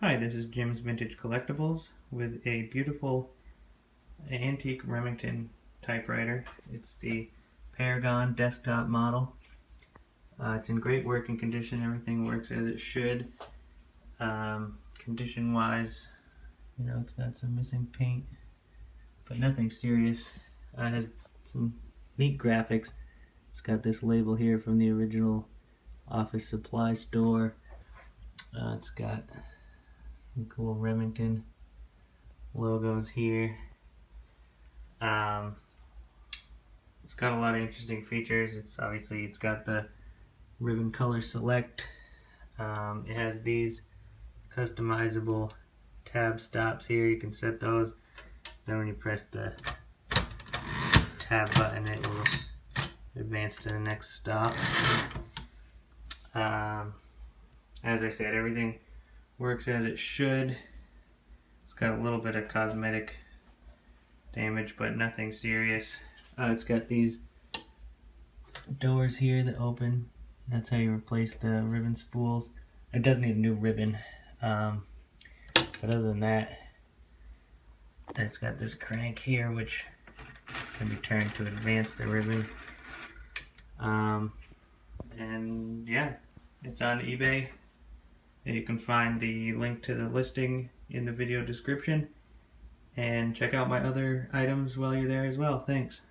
Hi, this is Jim's Vintage Collectibles with a beautiful antique Remington typewriter. It's the Paragon desktop model. It's in great working condition. Everything works as it should. Condition wise, it's got some missing paint, but nothing serious. It has some neat graphics. It's got this label here from the original office supply store. It's got some cool Remington logos here. It's got a lot of interesting features. It's got the ribbon color select. It has these customizable tab stops here. You can set those. Then when you press the tab button, it will advance to the next stop. As I said, everything works as it should. It's got a little bit of cosmetic damage, but nothing serious. It's got these doors here that open. That's how you replace the ribbon spools. It does need a new ribbon, but other than that, it's got this crank here which can be turned to advance the ribbon. And yeah, it's on eBay. You can find the link to the listing in the video description, and check out my other items while you're there as well. Thanks.